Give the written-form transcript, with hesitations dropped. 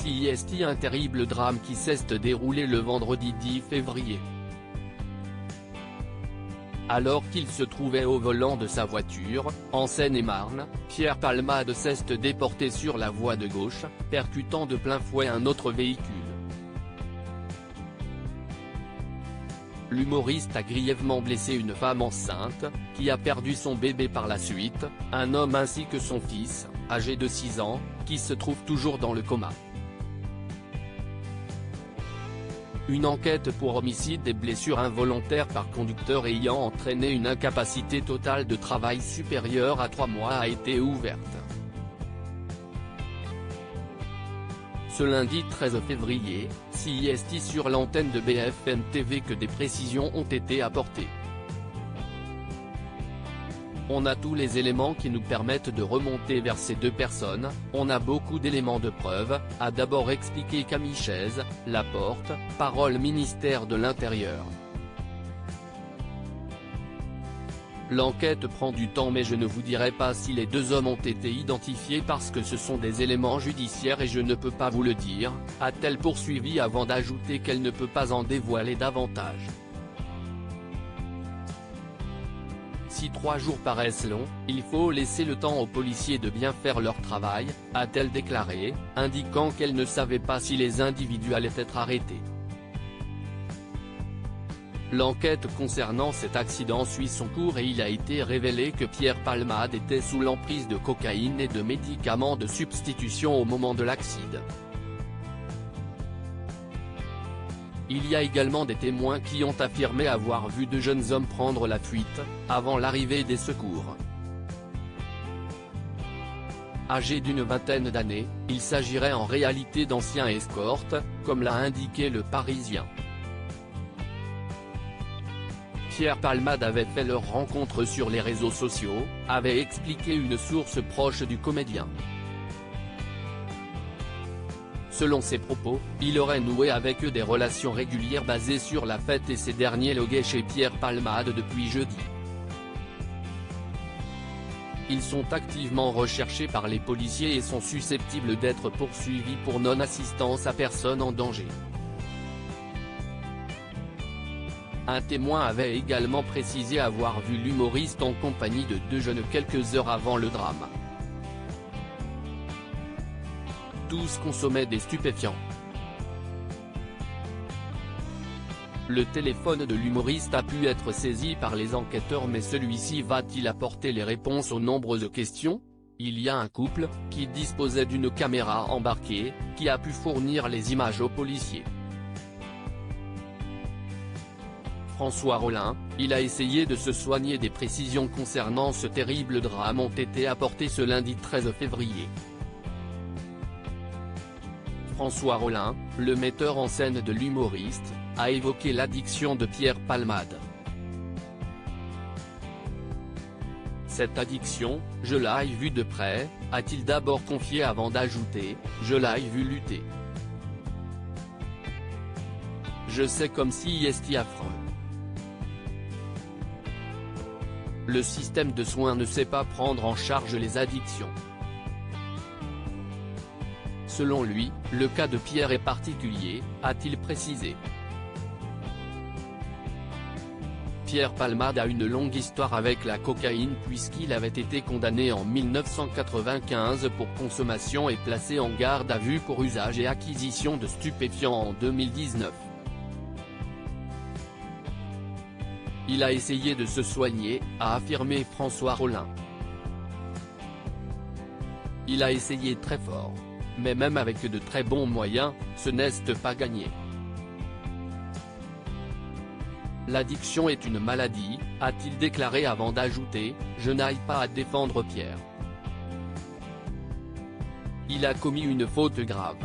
CIST. Un terrible drame qui s'est déroulé le vendredi 10 février. Alors qu'il se trouvait au volant de sa voiture, en Seine-et-Marne, Pierre Palmade s'est déporté sur la voie de gauche, percutant de plein fouet un autre véhicule. L'humoriste a grièvement blessé une femme enceinte, qui a perdu son bébé par la suite, un homme ainsi que son fils, âgé de 6 ans, qui se trouve toujours dans le coma. Une enquête pour homicide et blessure involontaire par conducteur ayant entraîné une incapacité totale de travail supérieure à 3 mois a été ouverte. Ce lundi 13 février, CIST sur l'antenne de BFM TV que des précisions ont été apportées. On a tous les éléments qui nous permettent de remonter vers ces deux personnes, on a beaucoup d'éléments de preuve, a d'abord expliqué Camille Chaise, Laporte, parole ministère de l'Intérieur. L'enquête prend du temps mais je ne vous dirai pas si les deux hommes ont été identifiés parce que ce sont des éléments judiciaires et je ne peux pas vous le dire, a-t-elle poursuivi avant d'ajouter qu'elle ne peut pas en dévoiler davantage. Si 3 jours paraissent longs, il faut laisser le temps aux policiers de bien faire leur travail, a-t-elle déclaré, indiquant qu'elle ne savait pas si les individus allaient être arrêtés. L'enquête concernant cet accident suit son cours et il a été révélé que Pierre Palmade était sous l'emprise de cocaïne et de médicaments de substitution au moment de l'accident. Il y a également des témoins qui ont affirmé avoir vu deux jeunes hommes prendre la fuite, avant l'arrivée des secours. Âgés d'une vingtaine d'années, il s'agirait en réalité d'anciens escortes, comme l'a indiqué Le Parisien. Pierre Palmade avait fait leur rencontre sur les réseaux sociaux, avait expliqué une source proche du comédien. Selon ses propos, il aurait noué avec eux des relations régulières basées sur la fête et ces derniers loguaient chez Pierre Palmade depuis jeudi. Ils sont activement recherchés par les policiers et sont susceptibles d'être poursuivis pour non-assistance à personne en danger. Un témoin avait également précisé avoir vu l'humoriste en compagnie de deux jeunes quelques heures avant le drame. Tous consommaient des stupéfiants. Le téléphone de l'humoriste a pu être saisi par les enquêteurs mais celui-ci va-t-il apporter les réponses aux nombreuses questions? Il y a un couple, qui disposait d'une caméra embarquée, qui a pu fournir les images aux policiers. François Rollin, il a essayé de se soigner. Des précisions concernant ce terrible drame ont été apportées ce lundi 13 février. François Rollin, le metteur en scène de l'humoriste, a évoqué l'addiction de Pierre Palmade. Cette addiction, je l'ai vue de près, a-t-il d'abord confié avant d'ajouter, je l'ai vu lutter. Je sais comme si est affreux. Le système de soins ne sait pas prendre en charge les addictions. Selon lui, le cas de Pierre est particulier, a-t-il précisé. Pierre Palmade a une longue histoire avec la cocaïne puisqu'il avait été condamné en 1995 pour consommation et placé en garde à vue pour usage et acquisition de stupéfiants en 2019. Il a essayé de se soigner, a affirmé François Rollin. Il a essayé très fort. Mais même avec de très bons moyens, ce n'est pas gagné. L'addiction est une maladie, a-t-il déclaré avant d'ajouter, je n'aille pas à défendre Pierre. Il a commis une faute grave.